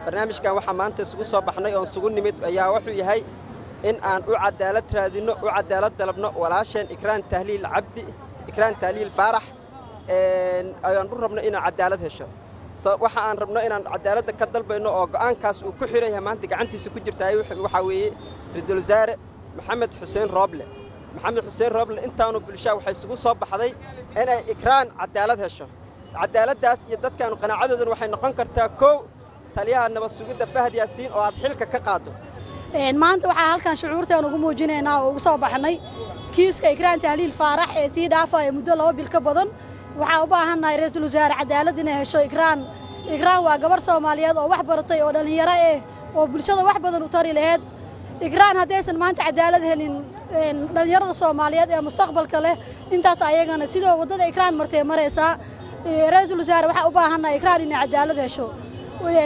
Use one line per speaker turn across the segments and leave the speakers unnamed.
barnaamijkan waxaa maanta isugu soo baxnay oo isugu nimid ayaa wuxuu yahay in aan u cadaalad raadino u cadaalad dalabno walaasheen Ikraan Tahliil Faarax ayaan u rabno inaan cadaalad hesho waxa aan rabno inaan cadaaladda ka dalbayno oo go'aankaas uu ku xiray maanta gacantiisa ku jirtay waxa weeye ra'iisul wasaare Maxamed Xuseen Rooble intaanu bulshada waxay isugu soo baxday in ay Ikraan cadaalad hesho cadaaladdaas iyo dadkan qanaacadoodan waxay noqon kartaa koow taliyaha nabad sugidda Fahad Yaasiin oo aad xilka ka qaado
maanta waxaa halkan shucuurtaan ugu muujinaynaa oo ugu soo baxnay kiiska Ikraan Tahliil Faarax ee sii dhaafay muddo 2 bil ka badan waxa u baahannahay ra'iisul wasaare cadaalad inay hesho Ikraan waa gabar Soomaaliyeed oo wax baratay oo dhalinyaro ah oo bulshada wax badan u tari lahayd Ikraan haddaysan maanta cadaalad helin dhalinyarada Soomaaliyeed ee mustaqbalka leh intaas ayagana sidoo wadada Ikraan martay maraysa ra'iisul wasaare waxa u baahannahay Ikraan inay cadaalad hesho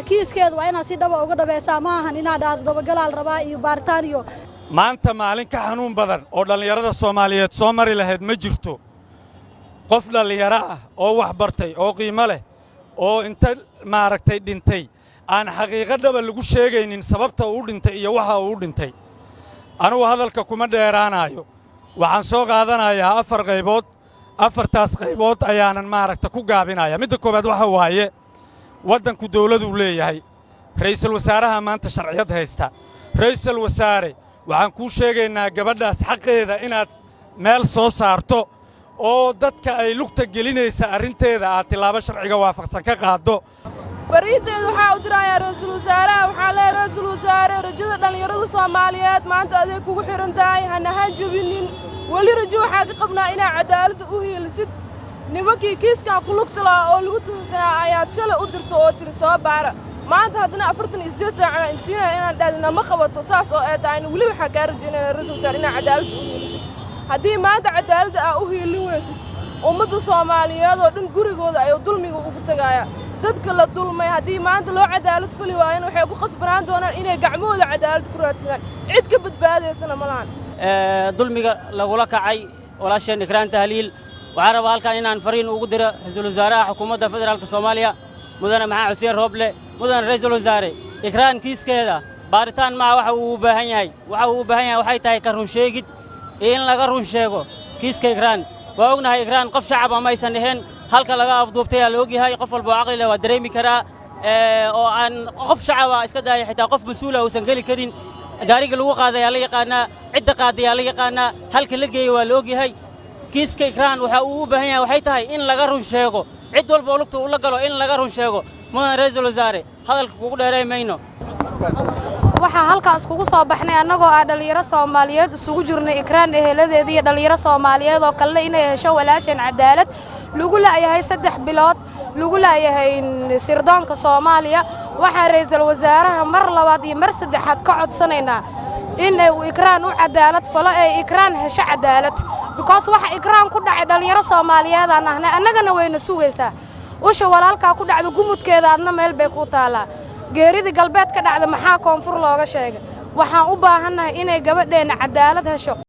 kiiskeedu waa inaad si dhaba uga dhabaysaa ma ahan inaad aad dabagalaal rabaa iyo baaritaan iyo
maanta maalin ka xanuun badan oo dhalinyarada Soomaaliyeed soo mari lahayd ma jirto qof dhalinyaro ah oo wax bartay oo qiimo leh oo inta maaragtay dhintay aan xaqiiqadaba lagu sheegaynin sababta uu dhintay iyo waxa uu dhintay anigu hadalka kuma dheeraanayo waxaan soo qaadanayaa 4 qaybood 4taas qaybood ayaanan maaragtay ku gaabinaya midda koobaad waxa waaye waddanku dawladu leeyahay ra'iisul wasaaraha maanta sharciyad haysta ra'iisul wasaare waxaan ku sheegaynaa gabadhaas xaqeeda inaad meel soo saarto oo dadka ay lugta gelinaysa arinteeda aad tilaabo sharciga waafaqsan ka qaado
fariinteedu waxa u dirayaa ra'iisul wasaaraha waxa la ra'iisul wasaare rajada dhalinyarada Soomaaliyeed maanta adeeg kugu xiran tahay hanahan jabinin wali rajo waxa ka qabnaa inaa cadaalad u heelisid nimankii kiiska ku lugta laa oo lagu tuhunsanaa ayaad shalay u dirto oo tiri soo baara maanta haddana 48 saac insiina inaan dhaadina ma qabato saas oo ay tahay wali waxa ka rajaynaa ra'iisul wasaare inaa cadaalad u heelisid haddii maanta cadaalad ah u heelin weysid ummadda Soomaaliyeed oo dhan gurigooda ay dulmiga ugu tagaaya dadka la dulmay haddii maanta loo cadaalad fuli waayeen waxay ku qasbanaan doonaan inay gacmahooda cadaalad ku raadsadaan cid ka badbaadaysana ma lahan
dulmiga lagula kacay walaasheen Ikraan Tahliil waxaan rabaa halkan inaan fariin ugu diro ra'iisul wasaaraha xukuumadda federaalka Soomaaliya mudane Maxamed Xuseen Rooble mudane ra'iisul wasaare Ikraan kiiskeeda baaritaan ma waxa uu u baahan yahay waxay tahay ka run sheegid in laga run sheego kiiska Ikraan waa ognahay Ikraan qof shacab ama aysan ahayn halka laga afduubtay la og yahay qof walba aqli leh waa dareemi karaa oo aan qof shacab iska daayay xitaa qof mas'uul ah oo san gali karin gaariga lagu qaaday la yaqaana cidda qaaday la yaqaana halka la geeyay waa la og yahay kiiska Ikraan waxa uu u baahan yahay waxay tahay in laga run sheego cid walba oo lugta u la galo in laga run sheego mudane ra'iisul wasaare hadalka kugu dheereemayno
waxaan halkaas kugu soo baxnay annagoo ah dhalinyaro Soomaaliyeed isugu jirnay Ikraan eheladeedii iyo dhalinyaro Soomaaliyeed oo kale inay hesho walaasheen cadaalad lagu laayahay 3 bilood lagu laayahay sirdoonka Soomaaliya waxa ra'iisul wasaaraha mar labaad iyo mar saddexaad ka codsanaynaa in uu Ikraan u cadaalad falo ee Ikraan hesho cadaalad because waxa Ikraan ku dhacay dhalinyaro Soomaaliyeed annagana wayna sugaysaa usha walaalka ku dhacdo gumudkeeda adna meel bay ku taalaa geerida galbeed ka dhacda maxaa koonfur looga sheegay waxaan u baahannahay inay gabadheena cadaalad hesho